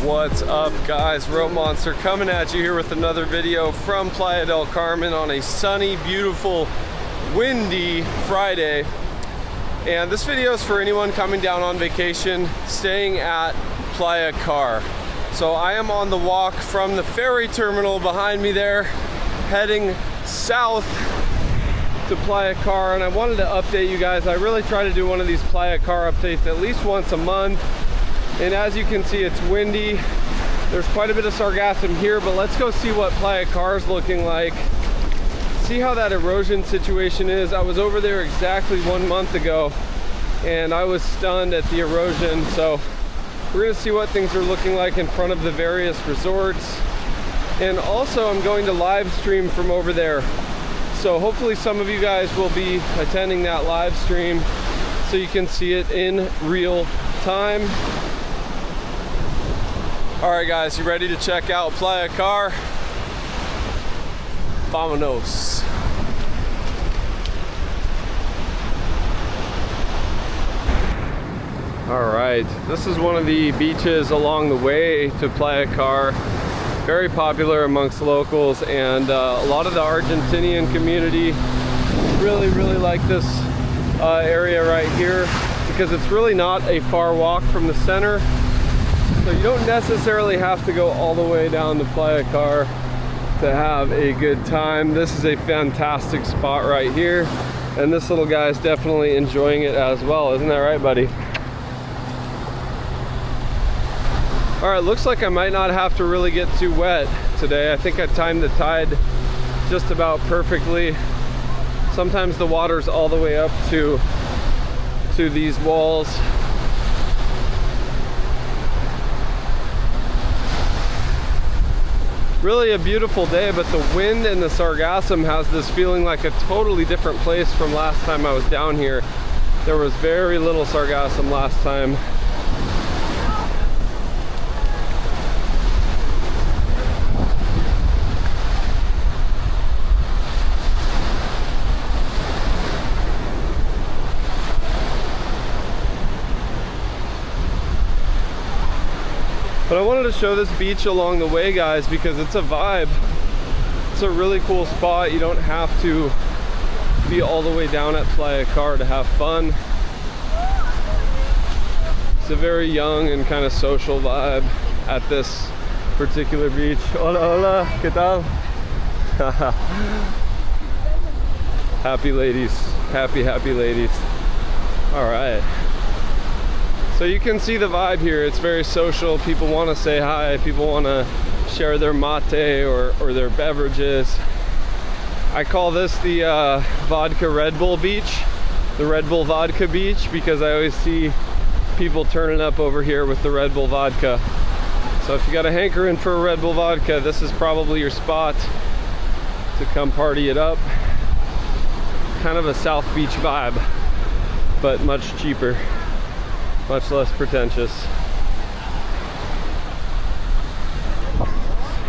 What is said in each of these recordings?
What's up, guys? Rope Monster coming at you here with another video from Playa del Carmen on a sunny, beautiful, windy Friday. And this video is for anyone coming down on vacation, staying at Playacar. So I am on the walk from the ferry terminal behind me there, heading south to Playacar, and I wanted to update you guys. I really try to do one of these Playacar updates at least once a month. And as you can see, it's windy. There's quite a bit of sargassum here, but let's go see what Playacar is looking like. See how that erosion situation is. I was over there exactly 1 month ago, and I was stunned at the erosion. So we're gonna see what things are looking like in front of the various resorts. And also I'm going to live stream from over there. So hopefully some of you guys will be attending that live stream so you can see it in real time. All right, guys, you ready to check out Playacar? Vámonos. All right, this is one of the beaches along the way to Playacar. Very popular amongst locals, and a lot of the Argentinian community really like this area right here because it's really not a far walk from the center. So you don't necessarily have to go all the way down to Playacar to have a good time. This is a fantastic spot right here, and this little guy is definitely enjoying it as well. Isn't that right, buddy? All right, looks like I might not have to really get too wet today. I think I timed the tide just about perfectly. Sometimes the water's all the way up to these walls. Really a beautiful day, but the wind and the sargassum has this feeling like a totally different place from last time I was down here. There was very little sargassum last time. But I wanted to show this beach along the way, guys, because it's a vibe. It's a really cool spot. You don't have to be all the way down at Playacar to have fun. It's a very young and kind of social vibe at this particular beach. Hola, hola, ¿qué tal? Happy ladies, happy ladies. All right. So you can see the vibe here. It's very social. People want to say hi. People want to share their mate or their beverages. I call this the vodka Red Bull beach, the Red Bull vodka beach, because I always see people turning up over here with the Red Bull vodka. So if you got a hankering for a Red Bull vodka, this is probably your spot to come party it up. Kind of a South Beach vibe, but much cheaper. Much less pretentious.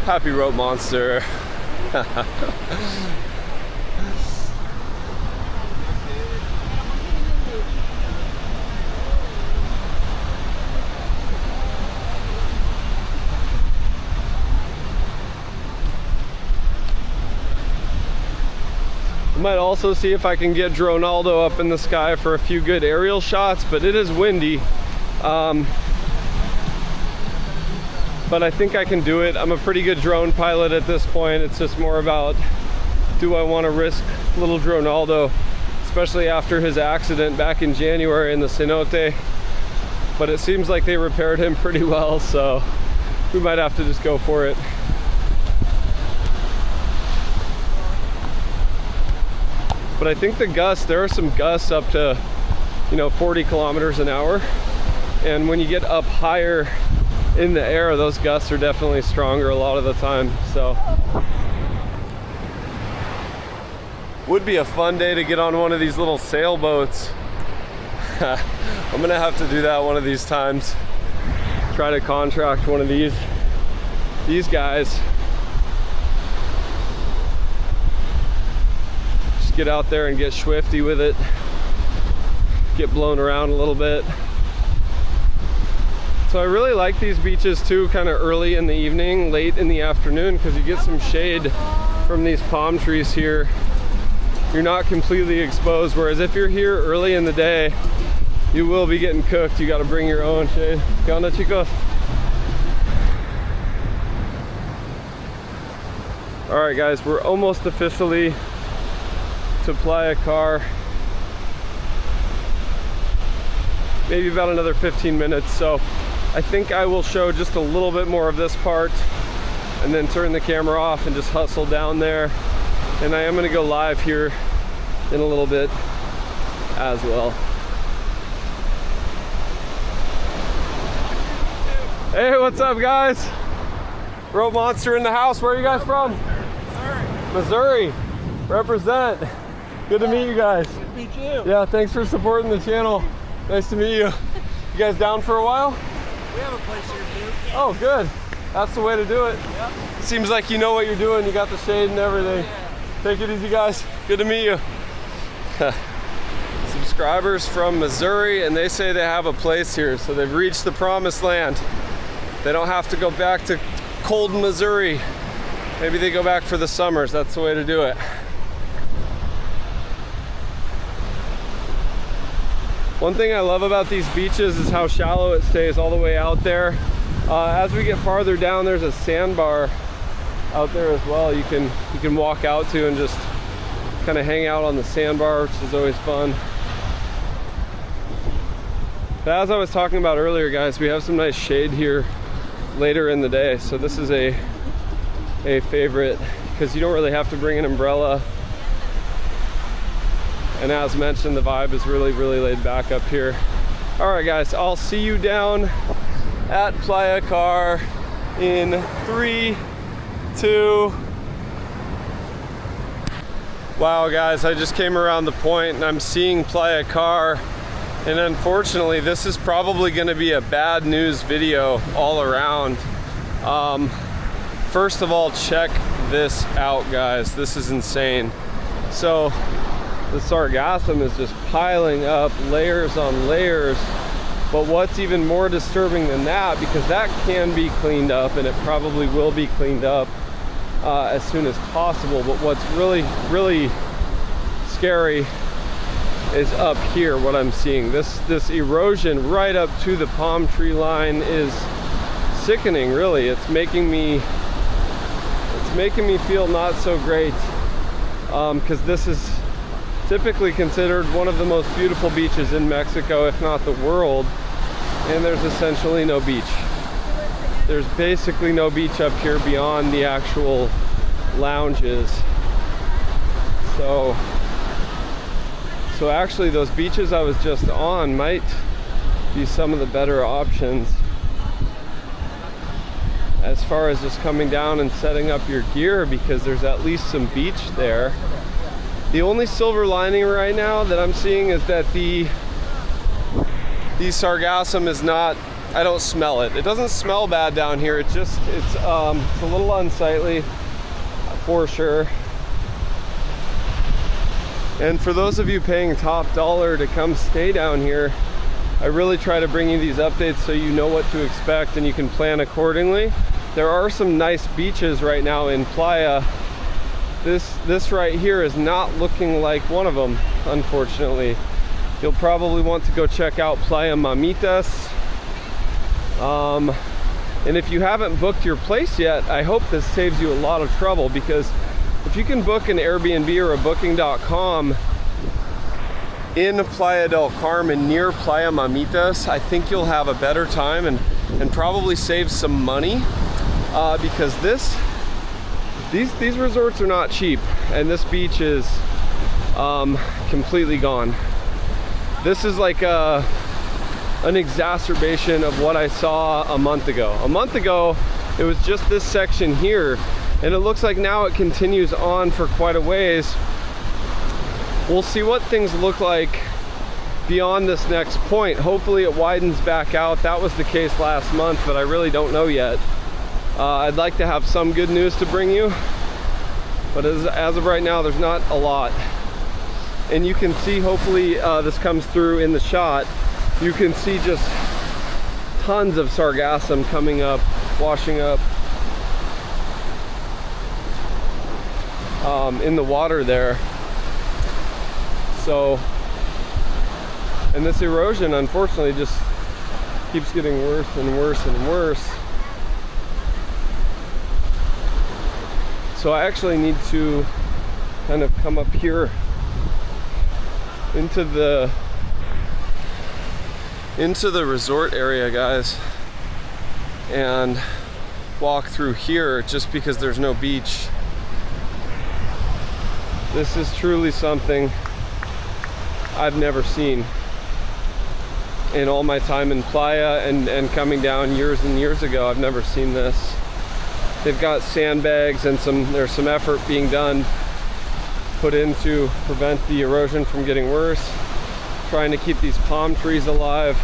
Happy Rope Monster. I might also see if I can get Dronaldo up in the sky for a few good aerial shots, but it is windy. But I think I can do it. I'm a pretty good drone pilot at this point. It's just more about, do I want to risk little Dronaldo, especially after his accident back in January in the cenote. But it seems like they repaired him pretty well, so we might have to just go for it. But I think the gusts, there are some gusts up to, 40 kilometers an hour. And when you get up higher in the air, those gusts are definitely stronger a lot of the time. So would be a fun day to get on one of these little sailboats. I'm gonna have to do that one of these times. Try to contract one of these guys. Get out there and get swifty with it, get blown around a little bit. It's So I really like these beaches too, kind of early in the evening, late in the afternoon, because you get some shade from these palm trees here. You're not completely exposed, whereas if you're here early in the day, you will be getting cooked. You got to bring your own shade. ¿Qué onda, chicos? All right, guys, we're almost officially to Playacar. Maybe about another 15 minutes. So I think I will show just a little bit more of this part and then turn the camera off and just hustle down there. And I am going to go live here in a little bit as well. Hey, what's up, guys? Rope Monster in the house. Where are you guys from? Missouri. Represent. Good to meet you guys. Good to meet you. Yeah, thanks for supporting the channel. Nice to meet you. You guys down for a while? We have a place here too. Oh, good. That's the way to do it. Yep. Seems like you know what you're doing. You got the shade and everything. Yeah. Take it easy, guys. Good to meet you. Subscribers from Missouri, and they say they have a place here, so they've reached the promised land. They don't have to go back to cold Missouri. Maybe they go back for the summers. That's the way to do it. One thing I love about these beaches is how shallow it stays all the way out there. As we get farther down, there's a sandbar out there as well. You can walk out to and just kind of hang out on the sandbar, which is always fun. But as I was talking about earlier, guys, we have some nice shade here later in the day. So this is a favorite because you don't really have to bring an umbrella. And as mentioned, the vibe is really, really laid back up here. All right, guys, I'll see you down at Playacar in 3, 2. Wow, guys, I just came around the point and I'm seeing Playacar. And unfortunately, this is probably gonna be a bad news video all around. First of all, check this out, guys. This is insane. So, the sargassum is just piling up layers on layers. But what's even more disturbing than that, because that can be cleaned up and it probably will be cleaned up as soon as possible. But what's really, really scary is up here, what I'm seeing. This erosion right up to the palm tree line is sickening, really. It's making me feel not so great, because this is typically considered one of the most beautiful beaches in Mexico, if not the world, and there's essentially no beach. There's basically no beach up here beyond the actual lounges. So actually those beaches I was just on might be some of the better options as far as just coming down and setting up your gear, because there's at least some beach there. The only silver lining right now that I'm seeing is that the sargassum is not, I don't smell it. It doesn't smell bad down here. It's a little unsightly for sure. And for those of you paying top dollar to come stay down here, I really try to bring you these updates so you know what to expect and you can plan accordingly. There are some nice beaches right now in Playa. This right here is not looking like one of them, unfortunately. You'll probably want to go check out Playa Mamitas. And if you haven't booked your place yet, I hope this saves you a lot of trouble, because if you can book an Airbnb or a booking.com in Playa del Carmen near Playa Mamitas, I think you'll have a better time and probably save some money, because these resorts are not cheap, and this beach is completely gone. This is like an exacerbation of what I saw a month ago. A month ago, it was just this section here, and it looks like now it continues on for quite a ways. We'll see what things look like beyond this next point. Hopefully it widens back out. That was the case last month, but I really don't know yet. I'd like to have some good news to bring you, but as of right now, there's not a lot. And you can see, hopefully this comes through in the shot, you can see just tons of sargassum coming up, washing up in the water there. So, and this erosion unfortunately just keeps getting worse and worse and worse. So I actually need to kind of come up here into the resort area, guys, and walk through here just because there's no beach. This is truly something I've never seen in all my time in Playa and coming down years and years ago. I've never seen this. They've got sandbags and there's some effort being done, put in to prevent the erosion from getting worse, trying to keep these palm trees alive.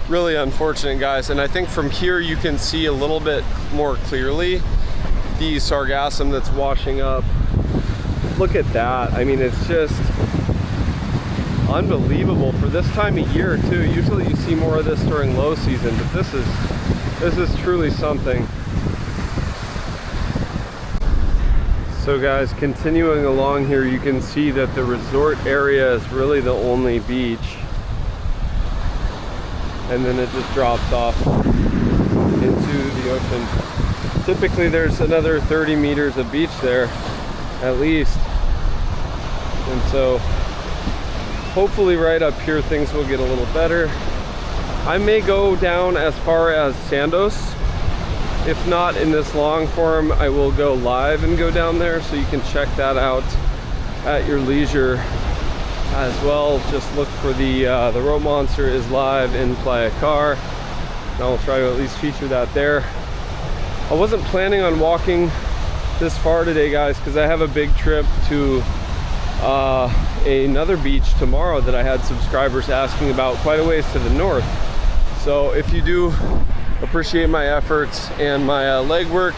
Really unfortunate, guys, and I think from here you can see a little bit more clearly the sargassum that's washing up. Look at that. I mean, it's just unbelievable for this time of year too. Usually you see more of this during low season, but this is truly something. So guys, continuing along here, you can see that the resort area is really the only beach, and then it just drops off into the ocean. Typically there's another 30 meters of beach there at least, and so hopefully right up here things will get a little better. I may go down as far as Sandos. If not in this long form, I will go live and go down there, so you can check that out at your leisure as well. Just look for the rope monster is live in Playacar, and I'll try to at least feature that there. I wasn't planning on walking this far today, guys, because I have a big trip to another beach tomorrow that I had subscribers asking about, quite a ways to the north. So if you do appreciate my efforts and my legwork,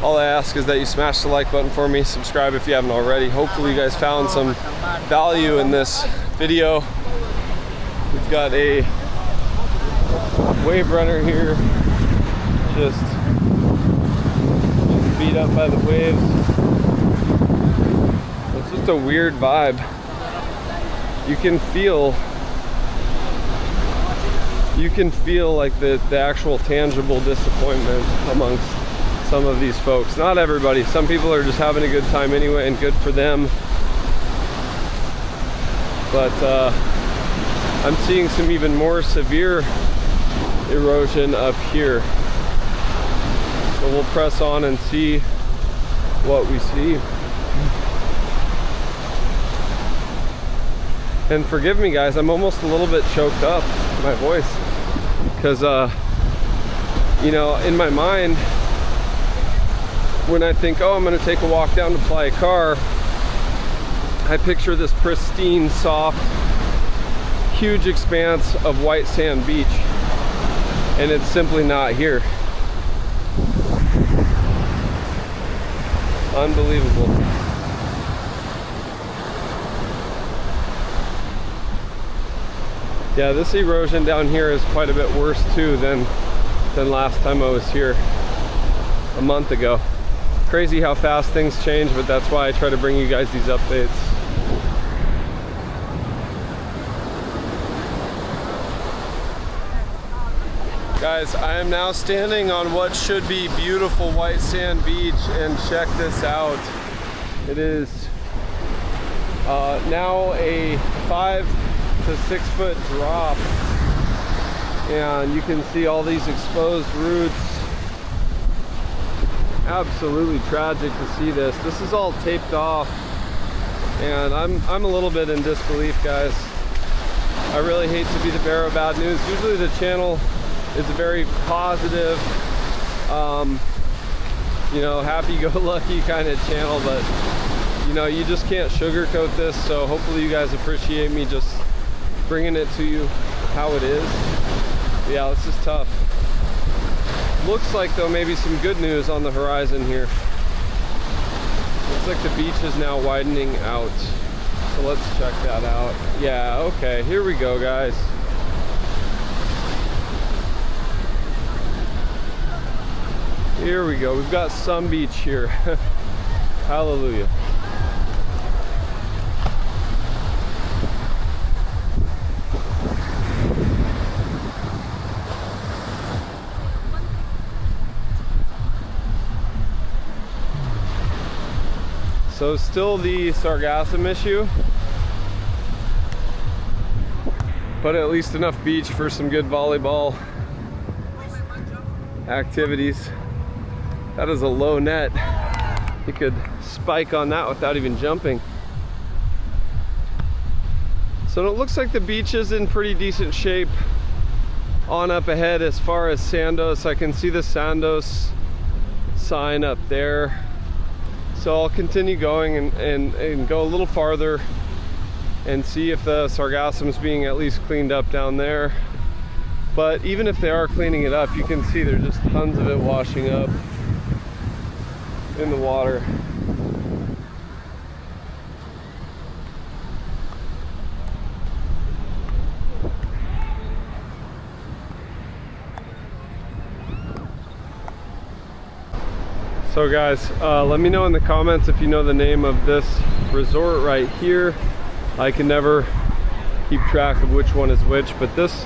all I ask is that you smash the like button for me, subscribe if you haven't already. Hopefully you guys found some value in this video. We've got a wave runner here, just beat up by the waves. It's just a weird vibe. You can feel like the actual tangible disappointment amongst some of these folks. Not everybody. Some people are just having a good time anyway, and good for them. But I'm seeing some even more severe erosion up here. So we'll press on and see what we see. And forgive me, guys, I'm almost a little bit choked up, my voice, because you know, in my mind, when I think, oh, I'm gonna take a walk down to Playacar, I picture this pristine, soft, huge expanse of white sand beach, and it's simply not here. Unbelievable. Yeah, this erosion down here is quite a bit worse too than last time I was here a month ago. Crazy how fast things change, but that's why I try to bring you guys these updates. Guys, I am now standing on what should be beautiful white sand beach, and check this out. It is now a 5 to 6 foot drop, and you can see all these exposed roots. Absolutely tragic to see this. This is all taped off, and I'm a little bit in disbelief, guys. I really hate to be the bearer of bad news. Usually the channel is a very positive, you know, happy-go-lucky kind of channel, but you know, you just can't sugarcoat this. So hopefully you guys appreciate me just bringing it to you how it is. Yeah, this is tough. Looks like though maybe some good news on the horizon here. Looks like the beach is now widening out. So let's check that out. Yeah, okay, here we go, guys. Here we go. We've got some beach here. Hallelujah. So still the sargassum issue, but at least enough beach for some good volleyball activities. That is a low net. You could spike on that without even jumping. So it looks like the beach is in pretty decent shape on up ahead as far as Sandos. I can see the Sandos sign up there. So I'll continue going and go a little farther and see if the sargassum is being at least cleaned up down there. But even if they are cleaning it up, you can see there's just tons of it washing up in the water. So guys, let me know in the comments if you know the name of this resort right here. I can never keep track of which one is which, but this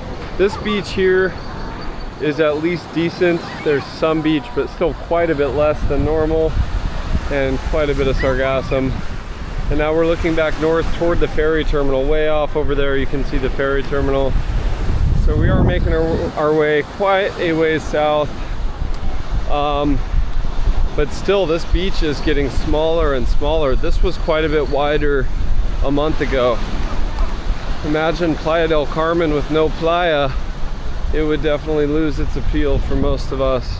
beach here is at least decent. There's some beach, but still quite a bit less than normal, and quite a bit of sargassum. And now we're looking back north toward the ferry terminal. Way off over there you can see the ferry terminal. So we are making our way quite a ways south. But still, this beach is getting smaller and smaller. This was quite a bit wider a month ago. Imagine Playa del Carmen with no playa. It would definitely lose its appeal for most of us.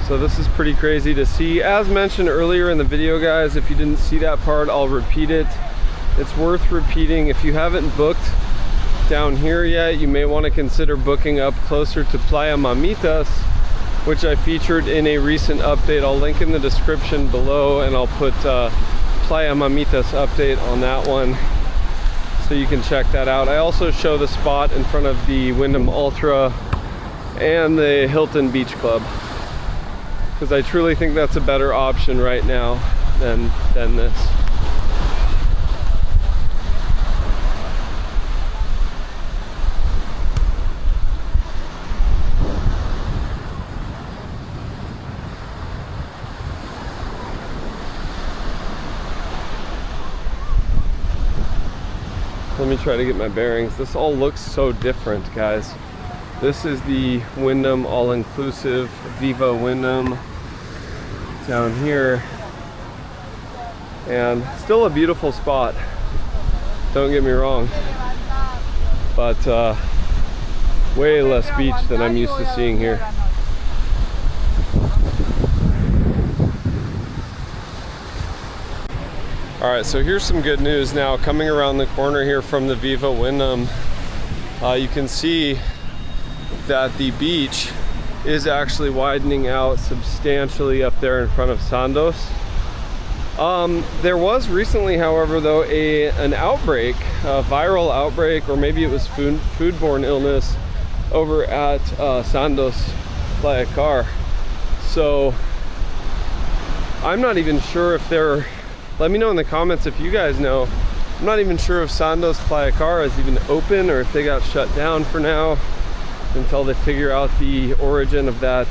So this is pretty crazy to see. As mentioned earlier in the video, guys, if you didn't see that part, I'll repeat it. It's worth repeating. If you haven't booked down here yet, you may want to consider booking up closer to Playa Mamitas, which I featured in a recent update. I'll link in the description below, and I'll put Playa Mamitas update on that one, so you can check that out. I also show the spot in front of the Wyndham Ultra and the Hilton Beach Club, because I truly think that's a better option right now than this. Let me try to get my bearings. This all looks so different, guys. This is the Wyndham all-inclusive Viva Wyndham down here, and still a beautiful spot, don't get me wrong, but way less beach than I'm used to seeing here. All right, so here's some good news now. Coming around the corner here from the Viva Wyndham, you can see that the beach is actually widening out substantially up there in front of Sandos. There was recently, however, though, an outbreak, a viral outbreak, or maybe it was foodborne illness over at Sandos, Playacar. So I'm not even sure if they're, let me know in the comments if you guys know. I'm not even sure if Sandos Playacar is even open, or if they got shut down for now until they figure out the origin of that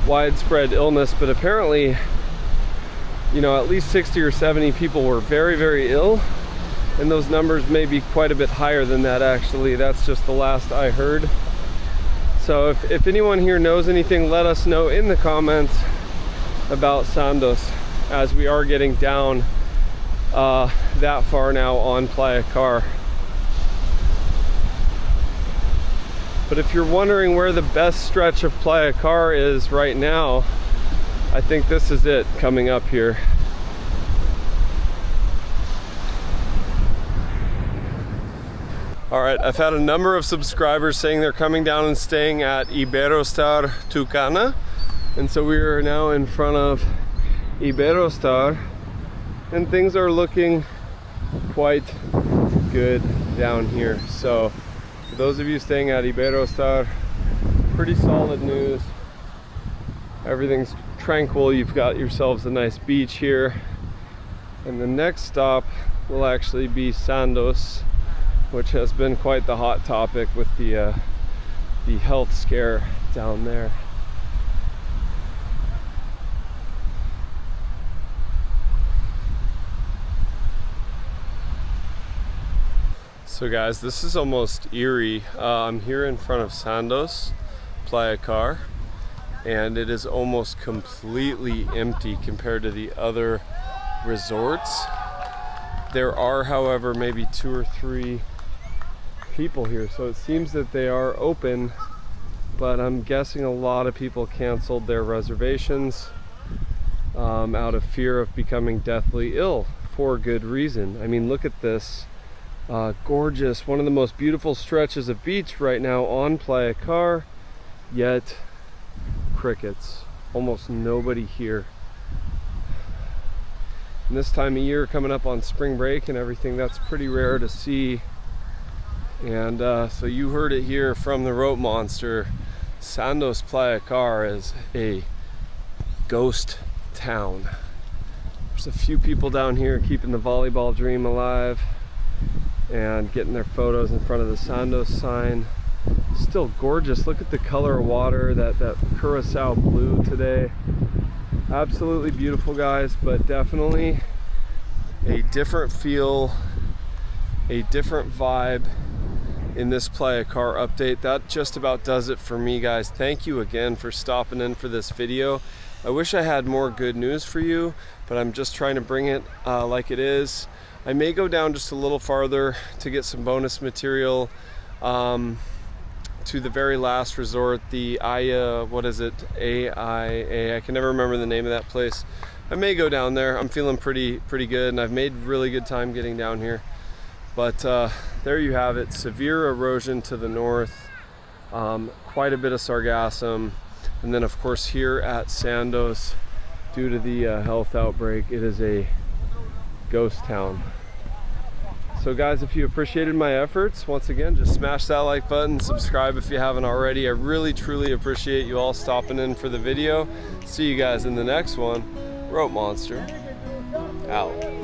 widespread illness. But apparently, you know, at least 60 or 70 people were very, very ill, and those numbers may be quite a bit higher than that, actually. That's just the last I heard. So if anyone here knows anything, let us know in the comments about Sandos, as we are getting down that far now on Playacar. But if you're wondering where the best stretch of Playacar is right now, I think this is it coming up here. All right, I've had a number of subscribers saying they're coming down and staying at Iberostar Tucana, and so we are now in front of Iberostar, and things are looking quite good down here. So for those of you staying at Iberostar, pretty solid news. Everything's tranquil. You've got yourselves a nice beach here. And the next stop will actually be Sandos, which has been quite the hot topic with the health scare down there. So guys, this is almost eerie. I'm here in front of Sandos, Playacar, and it is almost completely empty compared to the other resorts. There are, however, maybe 2 or 3 people here, so it seems that they are open, but I'm guessing a lot of people canceled their reservations out of fear of becoming deathly ill for good reason. I mean, look at this. Gorgeous, one of the most beautiful stretches of beach right now on Playacar, yet crickets, almost nobody here. And this time of year, coming up on spring break and everything, that's pretty rare to see. And so you heard it here from the rope monster. Sandos Playacar is a ghost town. There's a few people down here keeping the volleyball dream alive and getting their photos in front of the Sandos sign. Still gorgeous. Look at the color of water, that curacao blue today. Absolutely beautiful, guys, but definitely a different feel, a different vibe in this Playacar update. That just about does it for me, guys. Thank you again for stopping in for this video. I wish I had more good news for you, but I'm just trying to bring it like it is. I may go down just a little farther to get some bonus material to the very last resort, the what is it? AIA. I can never remember the name of that place. I may go down there. I'm feeling pretty good, and I've made really good time getting down here. But there you have it. Severe erosion to the north, quite a bit of sargassum, and then of course here at Sandos, due to the health outbreak, it is a ghost town. So guys, if you appreciated my efforts, once again, just smash that like button, subscribe if you haven't already. I really truly appreciate you all stopping in for the video. See you guys in the next one. Rope Monster out.